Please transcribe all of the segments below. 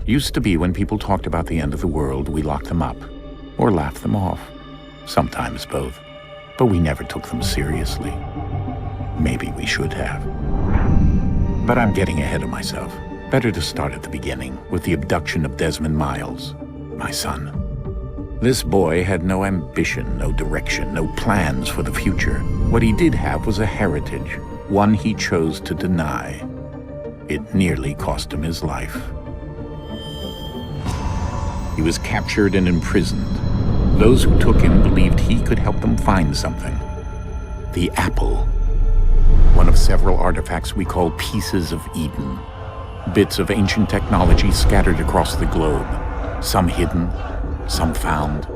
Used to be when people talked about the end of the world, we locked them up. Or laughed them off. Sometimes both. But we never took them seriously. Maybe we should have. But I'm getting ahead of myself. Better to start at the beginning, with the abduction of Desmond Miles, my son. This boy had no ambition, no direction, no plans for the future. What he did have was a heritage, one he chose to deny. It nearly cost him his life. He was captured and imprisoned. Those who took him believed he could help them find something. The apple. One of several artifacts we call pieces of Eden. Bits of ancient technology scattered across the globe. Some hidden, some found,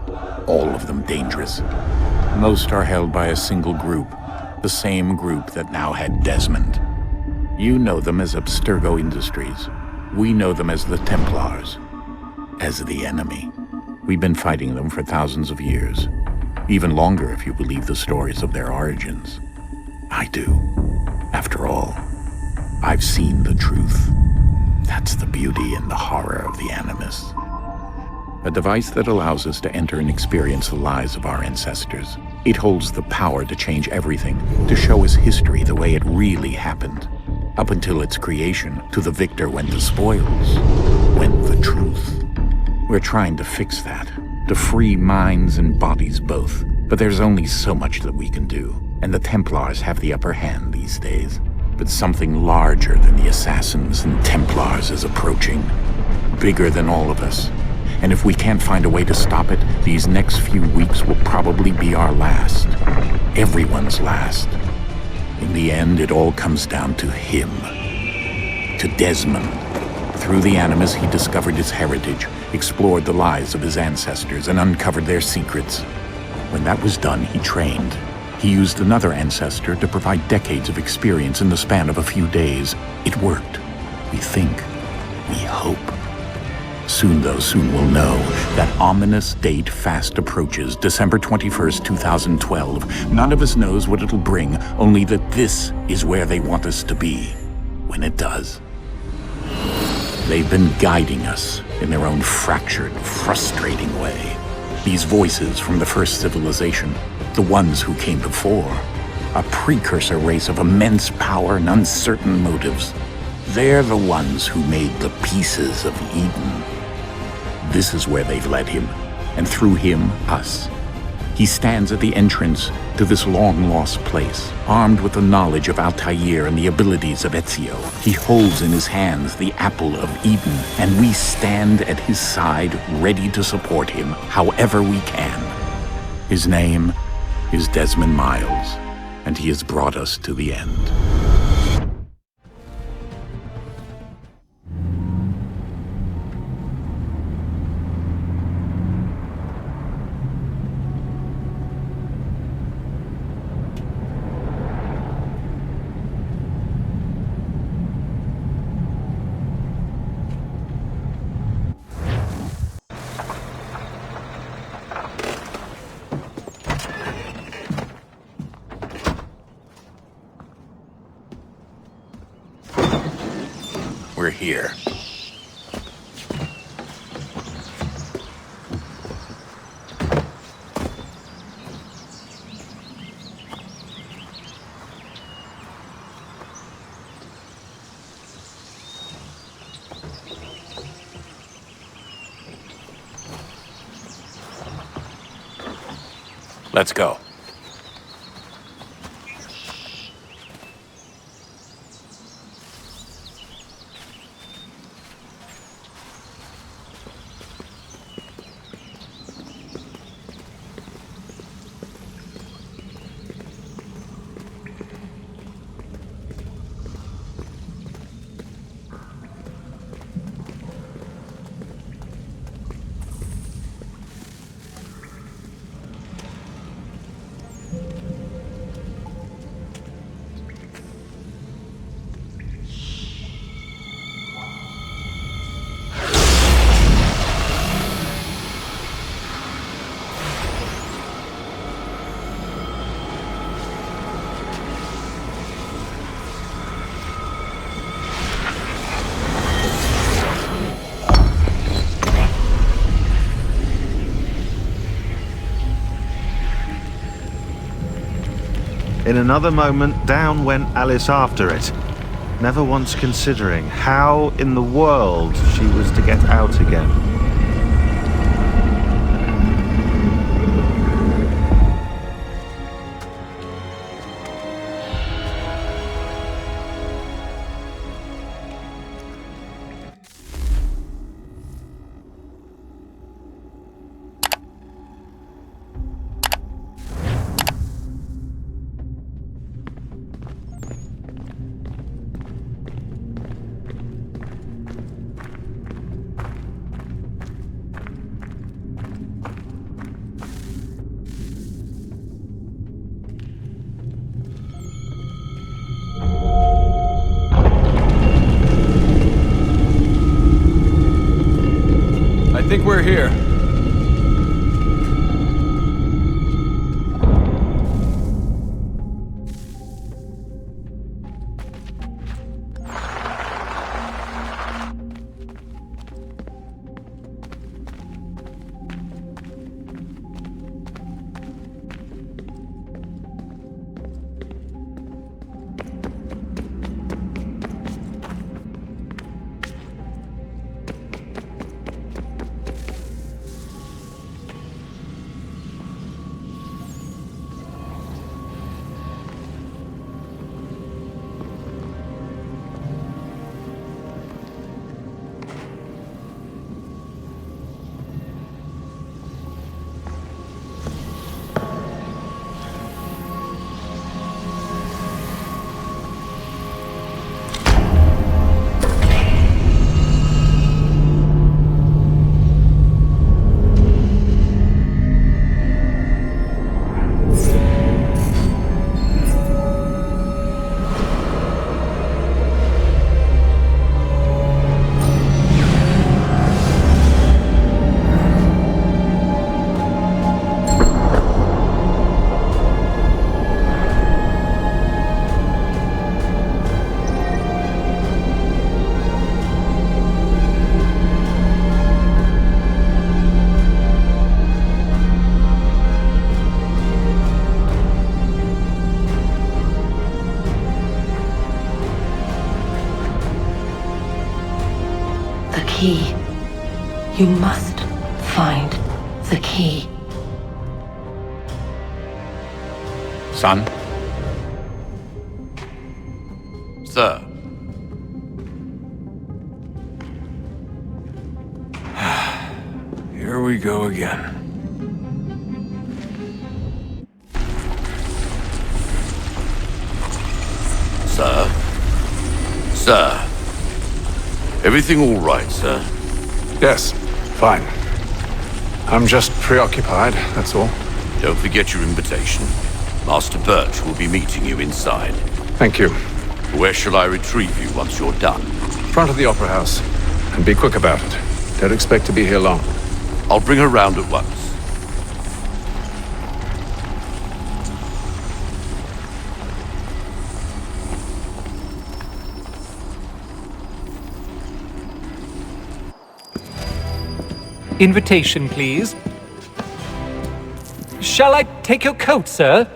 all of them dangerous. Most are held by a single group, the same group that now had Desmond. You know them as Abstergo Industries. We know them as the Templars, as the enemy. We've been fighting them for thousands of years, even longer if you believe the stories of their origins. I do. After all, I've seen the truth. That's the beauty and the horror of the Animus. A device that allows us to enter and experience the lives of our ancestors. It holds the power to change everything, to show us history the way it really happened. Up until its creation, to the victor went the spoils, went the truth. We're trying to fix that, to free minds and bodies both. But there's only so much that we can do, and the Templars have the upper hand these days. But something larger than the Assassins and Templars is approaching, bigger than all of us. And if we can't find a way to stop it, these next few weeks will probably be our last. Everyone's last. In the end, it all comes down to him. To Desmond. Through the Animus, he discovered his heritage, explored the lives of his ancestors, and uncovered their secrets. When that was done, he trained. He used another ancestor to provide decades of experience in the span of a few days. It worked. We think. We hope. Soon we'll know. That ominous date fast approaches, December 21st, 2012. None of us knows what it'll bring, only that this is where they want us to be, when it does. They've been guiding us in their own fractured, frustrating way. These voices from the first civilization, the ones who came before, a precursor race of immense power and uncertain motives. They're the ones who made the pieces of Eden. This is where they've led him, and through him, us. He stands at the entrance to this long-lost place, armed with the knowledge of Altair and the abilities of Ezio. He holds in his hands the apple of Eden, and we stand at his side, ready to support him however we can. His name is Desmond Miles, and he has brought us to the end. We're here. Let's go. In another moment, down went Alice after it, never once considering how in the world she was to get out again. I think we're here. Key. You must find the key. Son? Sir. Here we go again. Sir? Sir? Everything all right, sir? Yes, fine. I'm just preoccupied, that's all. Don't forget your invitation. Master Birch will be meeting you inside. Thank you. Where shall I retrieve you once you're done? Front of the Opera House. And be quick about it. Don't expect to be here long. I'll bring her round at once. Invitation, please. Shall I take your coat, sir?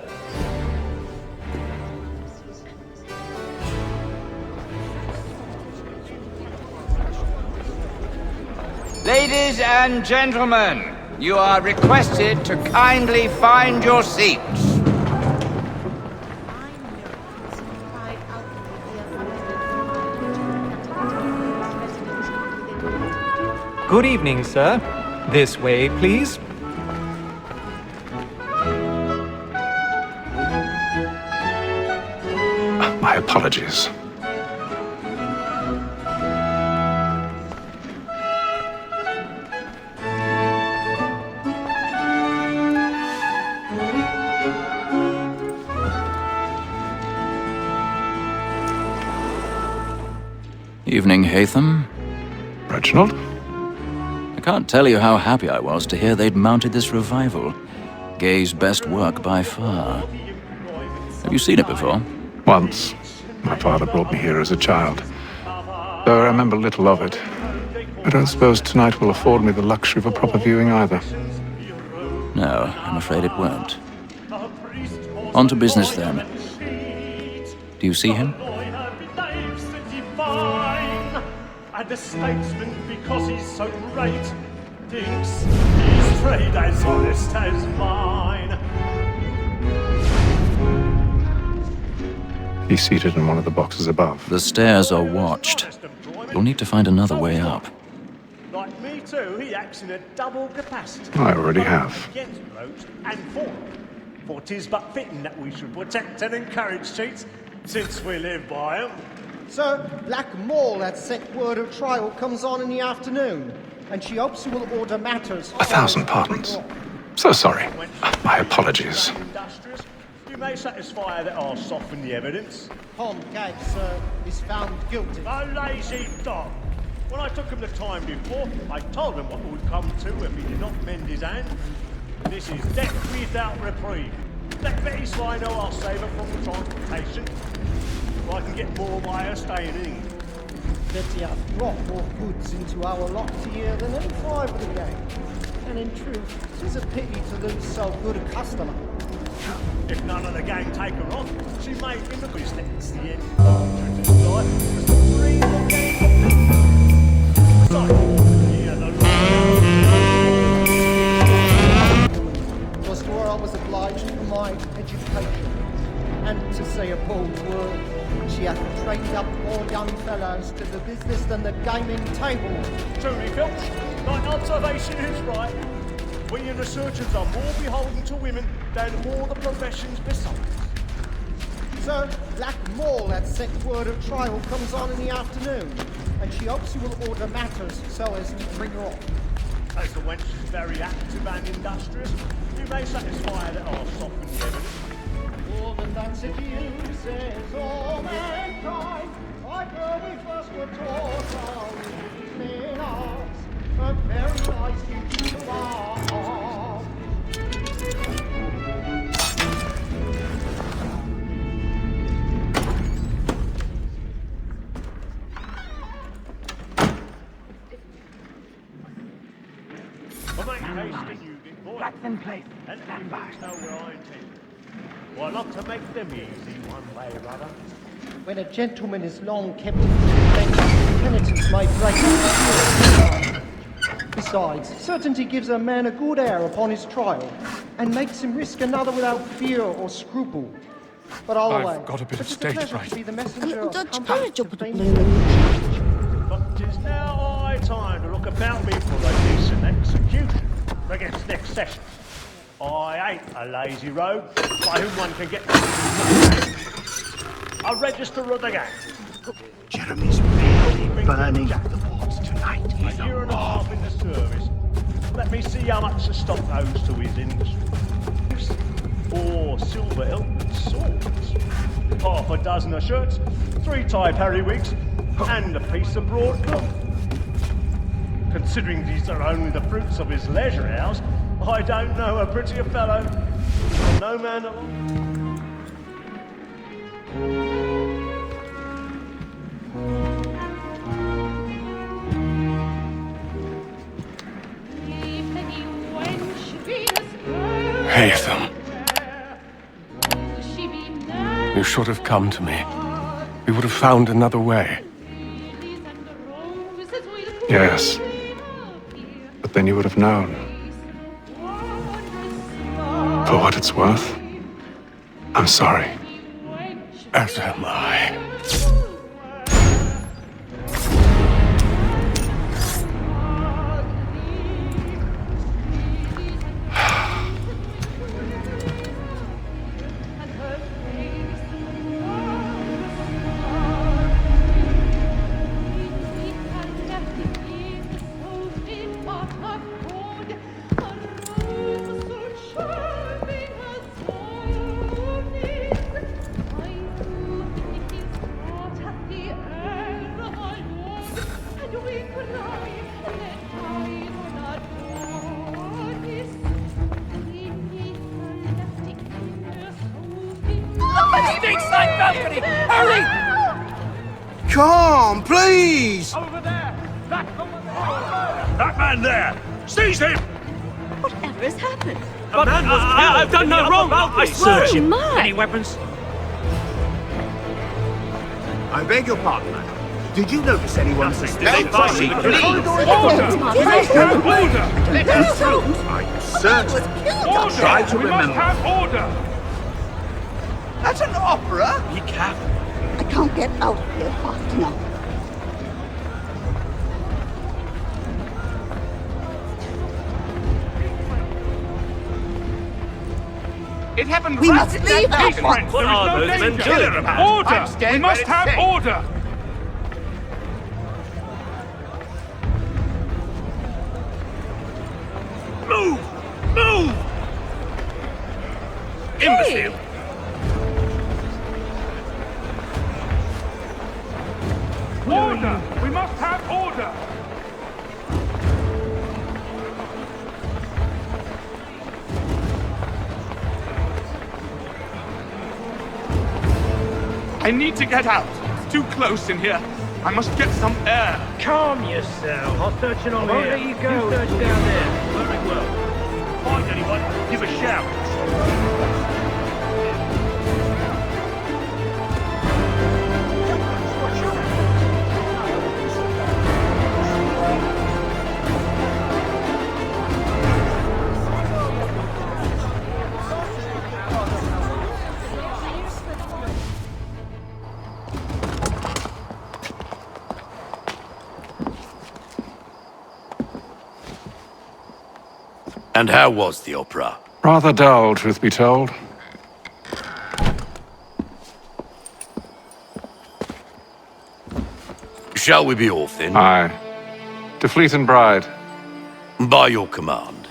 Ladies and gentlemen, you are requested to kindly find your seats. Good evening, sir. This way, please. My apologies. Evening, Haytham. Reginald? I can't tell you how happy I was to hear they'd mounted this revival. Gay's best work by far. Have you seen it before? Once. My father brought me here as a child. Though I remember little of it. I don't suppose tonight will afford me the luxury of a proper viewing either. No, I'm afraid it won't. On to business then. Do you see him? And the statesman, because he's so great, thinks his trade as honest as mine. He's seated in one of the boxes above. The stairs are watched. You'll need to find another way up. Like me too, he acts in a double capacity. I already have. Against roads and for. For 'tis but fitting that we should protect and encourage cheats, since we live by 'em. Sir, Black Mall had sent word of trial comes on in the afternoon, and she hopes you will order matters. 1,000 pardons. So sorry. My apologies. You may satisfy that I'll soften the evidence. Tom Gag, sir, is found guilty. A lazy dog. When I took him the time before, I told him what would come to if he did not mend his hand. This is death without reprieve. Let Betty Sly know I'll save her from the transportation. I can get more by her staying in England. Betty has brought more goods into our lot here than any five of the gang. And in truth, it's a pity to lose so good a customer. If none of the gang take her on, she may be the business the end of the life. Was to her I was obliged for my education. And to say a bold word, she hath trained up more young fellows to the business than the gaming table. Truly, Filch, my observation is right. We in the surgeons are more beholden to women than all the professions besides. Sir, Black Mall had sent word of trial comes on in the afternoon, and she hopes you will order matters so as to bring her off. As the wench is very active and industrious, you may satisfy that I'll soften the evidence. More than that accuses all mankind, like where we first were taught our evening arts, but very nice to our That's in place. And stand by. Know where I intend. Well, not to make them easy one way or other. When a gentleman is long kept in suspense, penitence may break out. Besides, certainty gives a man a good air upon his trial, and makes him risk another without fear or scruple. But I've got a bit of stage fright. To be the messenger of But 'tis now high time to look about me for a decent execution against next session. I ain't a lazy rogue by whom one can get a register of the gang. Jeremy's really burning the boards tonight. A year and a half in the service. Let me see how much the stock owes to his industry. Or silver hilted swords. Half a dozen of shirts, 3 tie periwigs, and a piece of broadcloth. Considering these are only the fruits of his leisure hours, I don't know a prettier fellow. No man alone. Haytham. You should have come to me. We would have found another way. Yes. But then you would have known. For what it's worth, I'm sorry. As am I. Come, please! Over there! That man there! Seize him! Whatever has happened? A But I've done no wrong. I searched him. Any weapons? I beg your pardon, madam. Did you notice anyone suspicious? Order! Let us through. I certainly try to remember. Order! That's an opera? Be careful. I can't get out of here fast enough. It happened. We must leave at once. What are those men doing? Order! We must have order! Move! Move! Imbecile! Order! We must have order! I need to get out. It's too close in here. I must get some air. Calm yourself. I'll search it on here. There you go. You search down there. Very well. Find anyone, give a shout. And how was the opera? Rather dull, truth be told. Shall we be off then? Aye. To Fleet and Bride. By your command.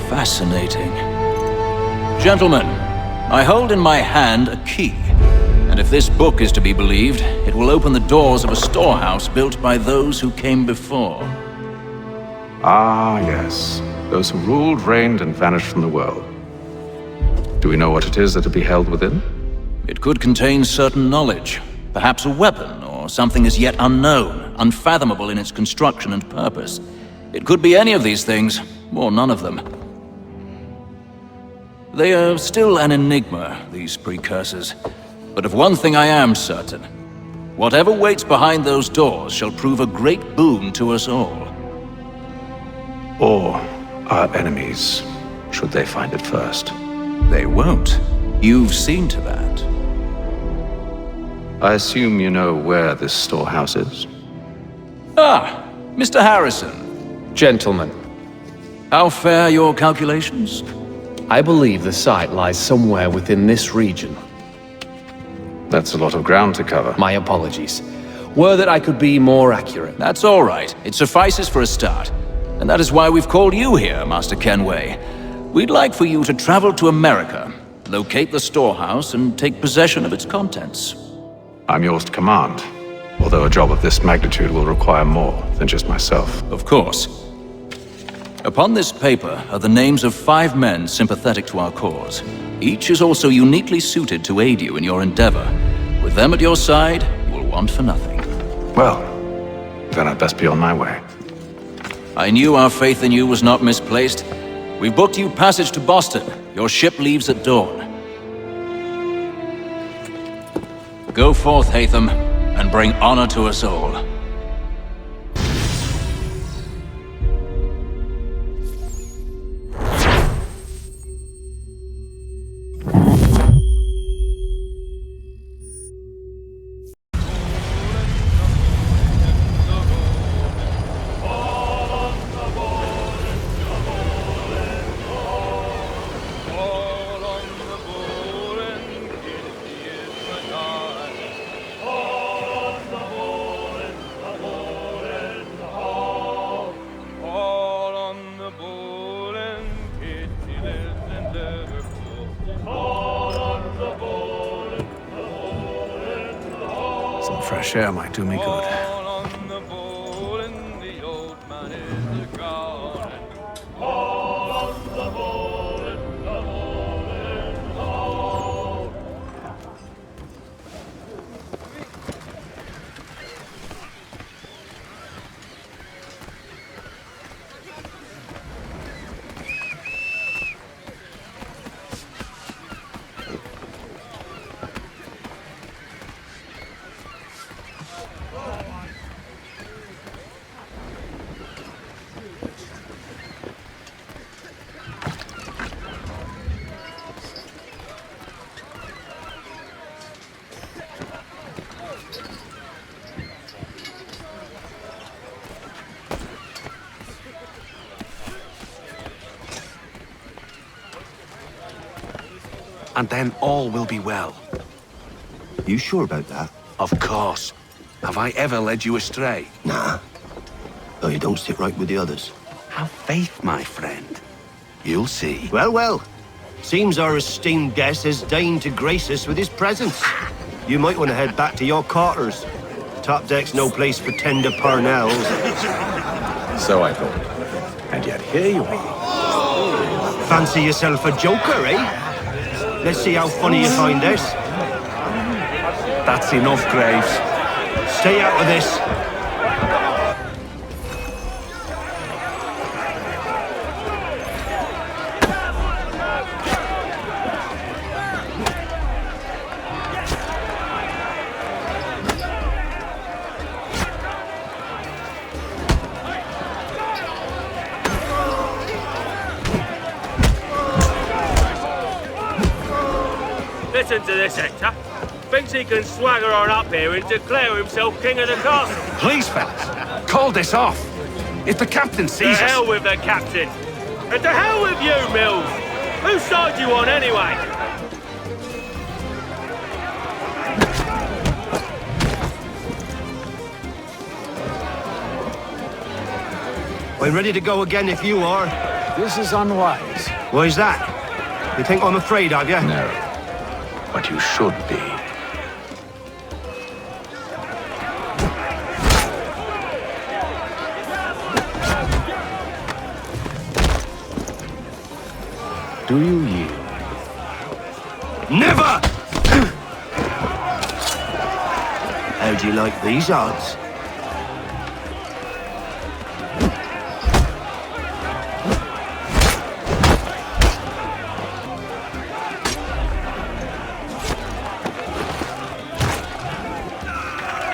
Fascinating. Gentlemen, I hold in my hand a key. And if this book is to be believed, it will open the doors of a storehouse built by those who came before. Ah, yes. Those who ruled, reigned, and vanished from the world. Do we know what it is that to be held within? It could contain certain knowledge. Perhaps a weapon, or something as yet unknown, unfathomable in its construction and purpose. It could be any of these things, or none of them. They are still an enigma, these precursors. But of one thing I am certain. Whatever waits behind those doors shall prove a great boon to us all. Or our enemies, should they find it first. They won't. You've seen to that. I assume you know where this storehouse is? Ah, Mr. Harrison. Gentlemen, how fare your calculations? I believe the site lies somewhere within this region. That's a lot of ground to cover. My apologies. Were that I could be more accurate. That's all right. It suffices for a start. And that is why we've called you here, Master Kenway. We'd like for you to travel to America, locate the storehouse, and take possession of its contents. I'm yours to command, although a job of this magnitude will require more than just myself. Of course. Upon this paper are the names of 5 men sympathetic to our cause. Each is also uniquely suited to aid you in your endeavor. With them at your side, you will want for nothing. Well, then I'd best be on my way. I knew our faith in you was not misplaced. We've booked you passage to Boston. Your ship leaves at dawn. Go forth, Hatham, and bring honor to us all. Fresh air might do me good. and then all will be well. You sure about that? Of course. Have I ever led you astray? Nah. Though you don't sit right with the others. Have faith, my friend. You'll see. Well, well. Seems our esteemed guest has deigned to grace us with his presence. You might want to head back to your quarters. Top deck's no place for tender parnells. So I thought. And yet here you are. Fancy yourself a joker, eh? Let's see how funny you find this. That's enough, Graves. Stay out of this. Listen to this, Hector. Thinks he can swagger on up here and declare himself king of the castle. Please, fellas, call this off. If the captain sees us... To hell with the captain. And to hell with you, Mills. Whose side you on, anyway? I'm ready to go again if you are. This is unwise. Why's that? You think I'm afraid of you? No. But you should be. Do you yield? Never! How do you like these odds?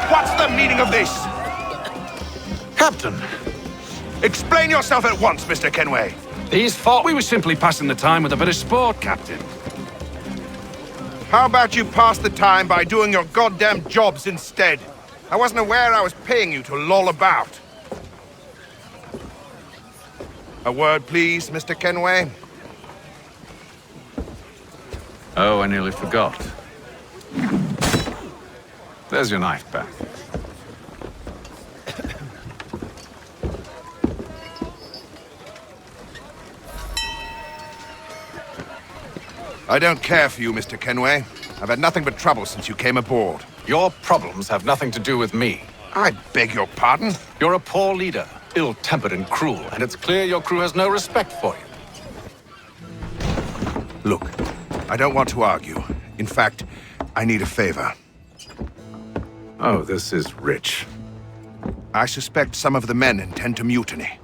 What's the meaning of this? Captain! Explain yourself at once, Mr. Kenway. These thought we were simply passing the time with a bit of sport, Captain. How about you pass the time by doing your goddamn jobs instead? I wasn't aware I was paying you to loll about. A word, please, Mr. Kenway. Oh, I nearly forgot. There's your knife back. I don't care for you, Mr. Kenway. I've had nothing but trouble since you came aboard. Your problems have nothing to do with me. I beg your pardon? You're a poor leader, ill-tempered and cruel, and it's clear your crew has no respect for you. Look, I don't want to argue. In fact, I need a favor. Oh, this is rich. I suspect some of the men intend to mutiny.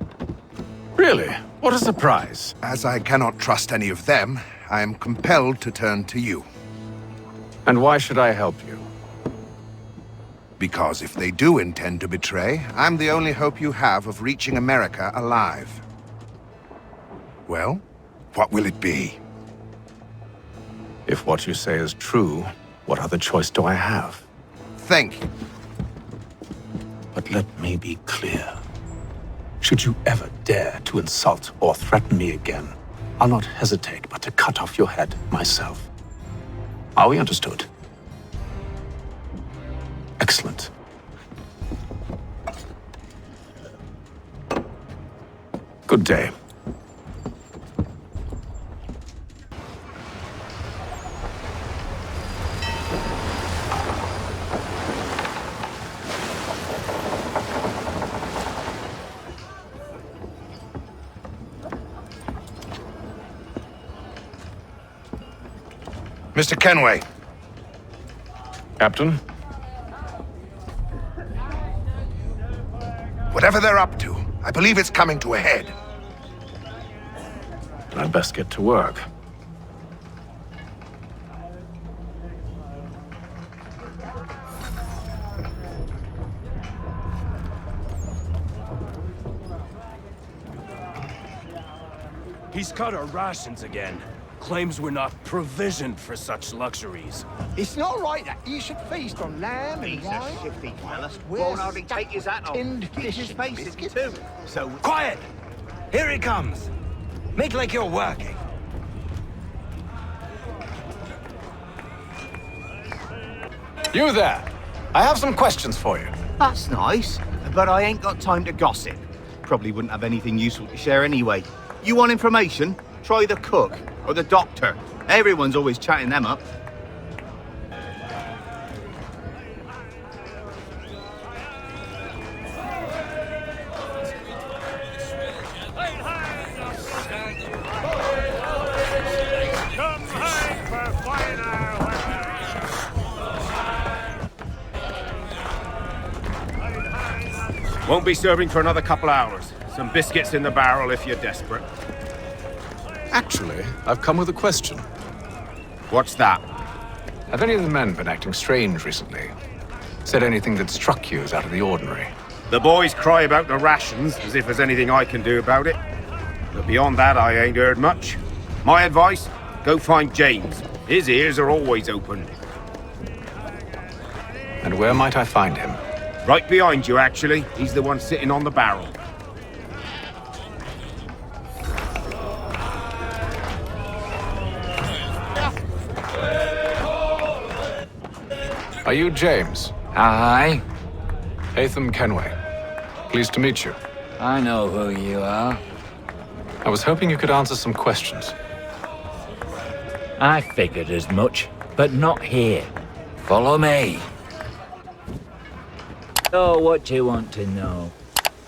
Really? What a surprise. As I cannot trust any of them, I am compelled to turn to you. And why should I help you? Because if they do intend to betray, I'm the only hope you have of reaching America alive. Well, what will it be? If what you say is true, what other choice do I have? Thank you. But let me be clear. Should you ever dare to insult or threaten me again, I'll not hesitate but to cut off your head myself. Are we understood? Excellent. Good day. Mr. Kenway. Captain? Whatever they're up to, I believe it's coming to a head. I'd best get to work. He's cut our rations again. Claims we're not provisioned for such luxuries. It's not right that you should feast on lamb and wine. Shifty fellas. Where's Won't hardly take his hat off. tinned Kiss his fish face and if you biscuits? do. So Quiet! Here he comes. Make like you're working. You there! I have some questions for you. That's nice, but I ain't got time to gossip. Probably wouldn't have anything useful to share anyway. You want information? Try the cook or the doctor. Everyone's always chatting them up. Won't be serving for another couple hours. Some biscuits in the barrel if you're desperate. Actually, I've come with a question. What's that? Have any of the men been acting strange recently? Said anything that struck you as out of the ordinary? The boys cry about the rations, as if there's anything I can do about it. But beyond that, I ain't heard much. My advice? Go find James. His ears are always open. And where might I find him? Right behind you, actually. He's the one sitting on the barrel. Are you James? Aye. Hatham Kenway. Pleased to meet you. I know who you are. I was hoping you could answer some questions. I figured as much, but not here. Follow me. Oh, what do you want to know?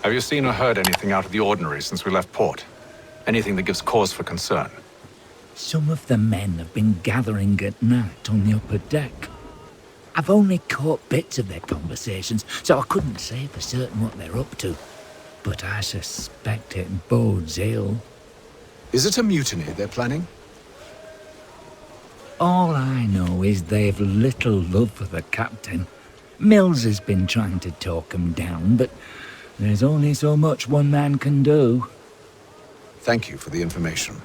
Have you seen or heard anything out of the ordinary since we left port? Anything that gives cause for concern? Some of the men have been gathering at night on the upper deck. I've only caught bits of their conversations, so I couldn't say for certain what they're up to. But I suspect it bodes ill. Is it a mutiny they're planning? All I know is they've little love for the captain. Mills has been trying to talk him down, but there's only so much one man can do. Thank you for the information.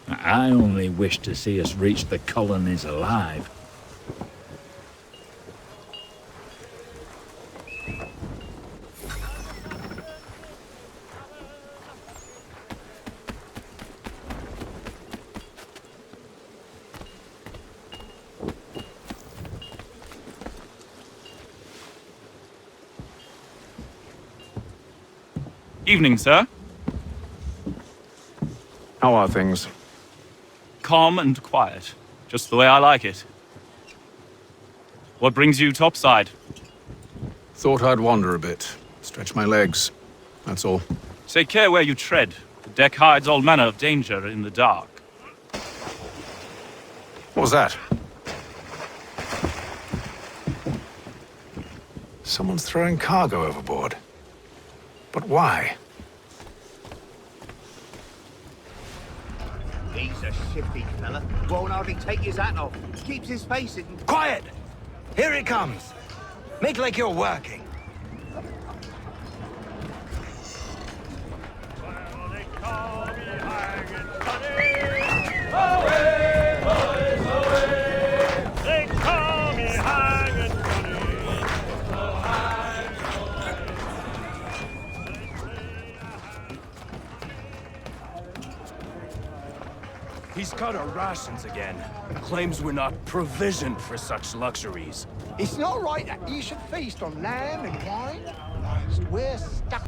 I only wish to see us reach the colonies alive. Evening, sir. How are things? Calm and quiet. Just the way I like it. What brings you topside? Thought I'd wander a bit. Stretch my legs. That's all. Take care where you tread. The deck hides all manner of danger in the dark. What was that? Someone's throwing cargo overboard. But why? He's a shifty fella. Won't hardly take his hat off. Keeps his face in. Quiet! Here it comes. Make like you're working. He's cut our rations again. Claims we're not provisioned for such luxuries. It's not right that you should feast on lamb and wine whilst we're stuck.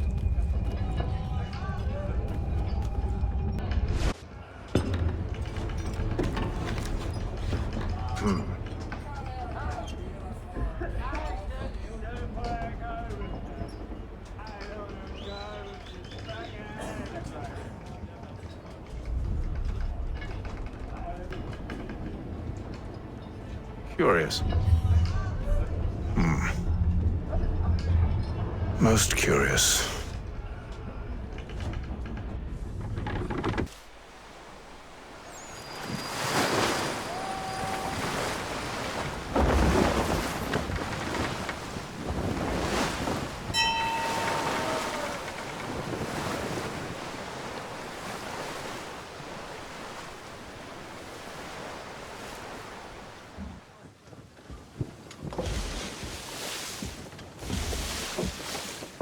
Curious. Most curious.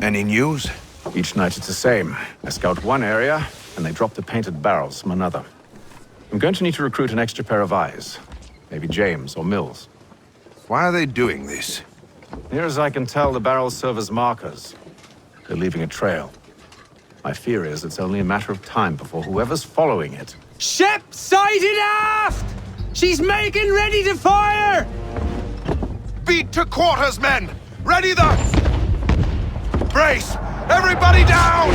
Any news? Each night it's the same. I scout one area, and they drop the painted barrels from another. I'm going to need to recruit an extra pair of eyes. Maybe James or Mills. Why are they doing this? Near as I can tell, the barrels serve as markers. They're leaving a trail. My fear is it's only a matter of time before whoever's following it... Ship sighted aft! She's making ready to fire! Beat to quarters, men! Ready the... Brace! Everybody down!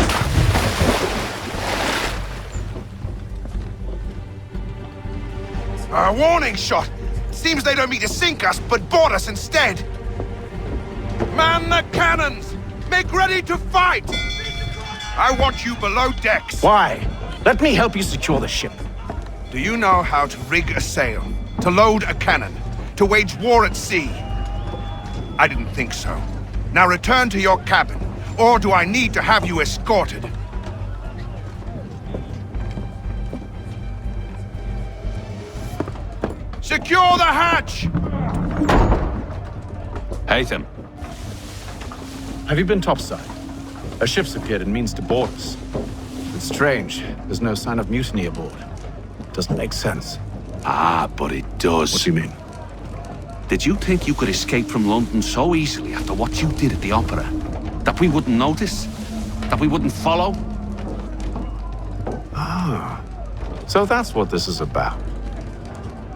A warning shot! Seems they don't mean to sink us, but board us instead! Man the cannons! Make ready to fight! I want you below decks. Why? Let me help you secure the ship. Do you know how to rig a sail? To load a cannon? To wage war at sea? I didn't think so. Now return to your cabin, or do I need to have you escorted? Secure the hatch! Haytham. Have you been topside? A ship's appeared and means to board us. It's strange. There's no sign of mutiny aboard. Doesn't make sense. Ah, but it does. What do you mean? Did you think you could escape from London so easily after what you did at the opera? That we wouldn't notice? That we wouldn't follow? Ah. So that's what this is about.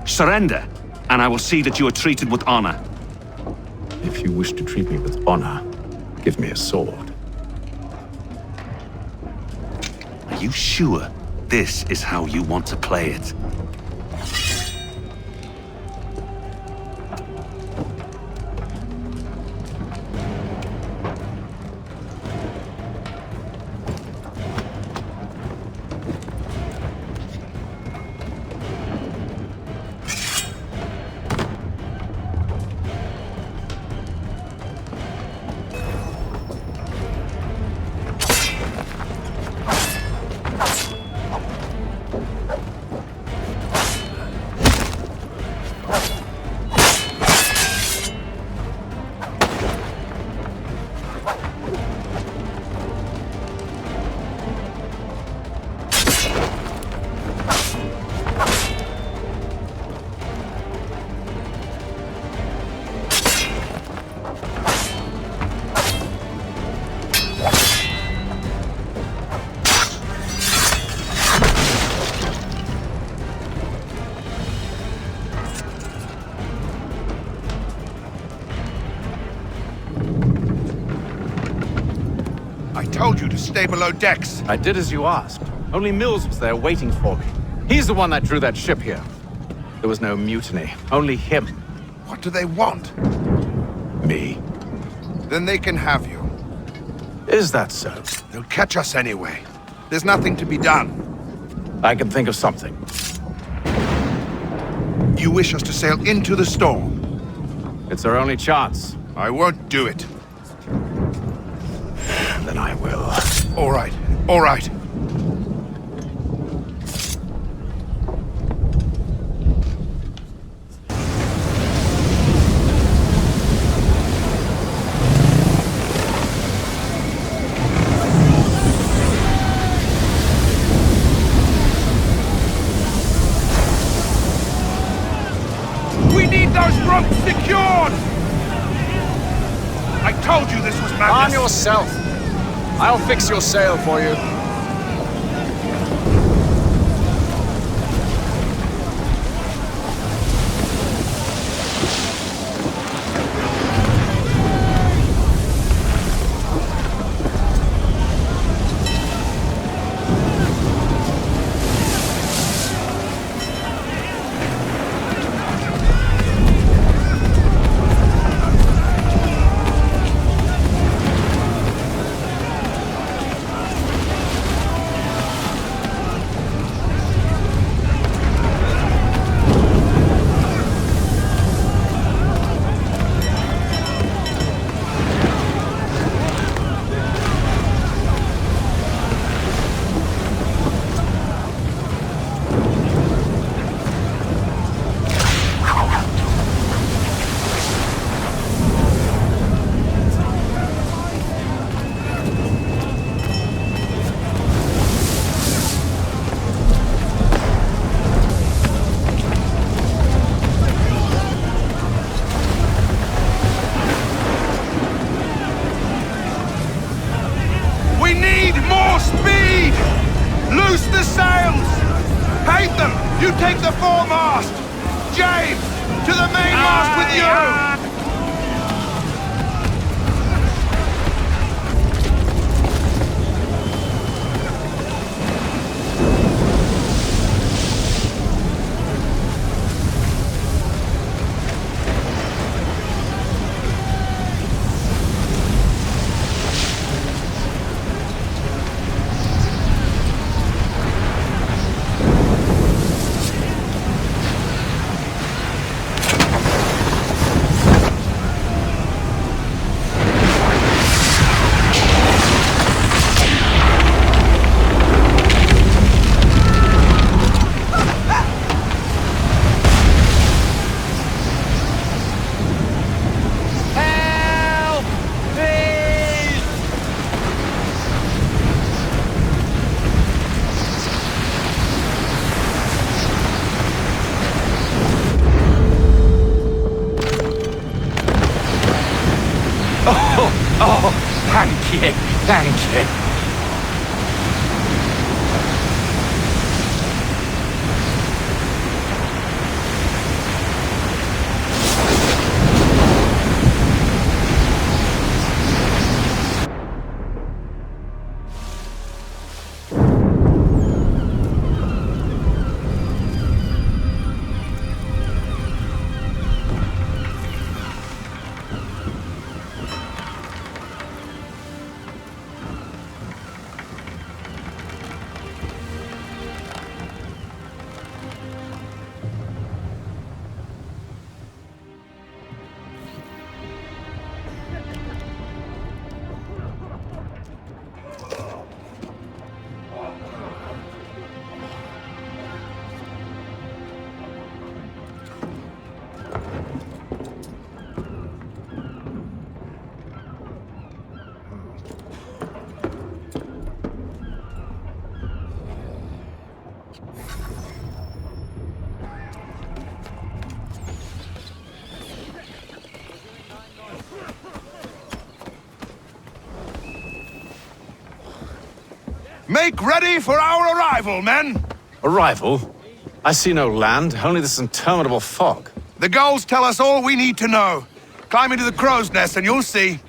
Surrender, and I will see that you are treated with honor. If you wish to treat me with honor, give me a sword. Are you sure this is how you want to play it? I told you to stay below decks. I did as you asked. Only Mills was there waiting for me. He's the one that drew that ship here. There was no mutiny, only him. What do they want? Me. Then they can have you. Is that so? They'll catch us anyway. There's nothing to be done. I can think of something. You wish us to sail into the storm? It's our only chance. I won't do it. Then I will. All right, all right. We need those ropes secured! I told you this was madness. Arm yourself. I'll fix your sail for you. Loose the sails! Paint them! You take the foremast! James! To the mainmast with you! Thank you. Make ready for our arrival, men! Arrival? I see no land, only this interminable fog. The gulls tell us all we need to know. Climb into the crow's nest and you'll see.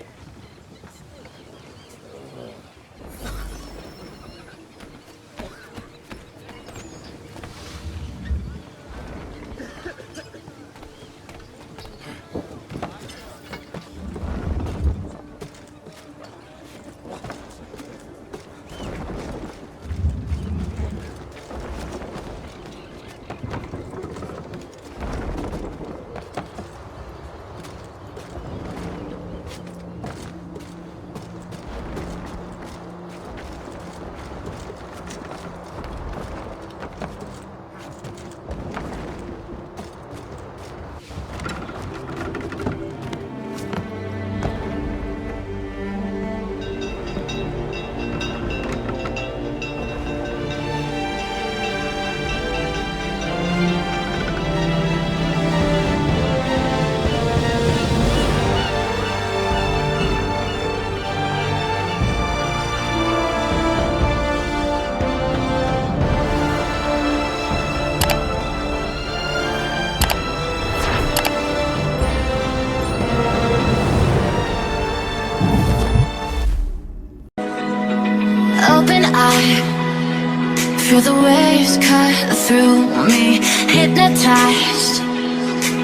Feel the waves cut through me, hypnotized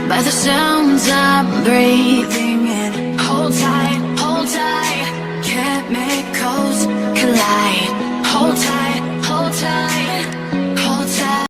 by the sounds I'm breathing in. Hold tight.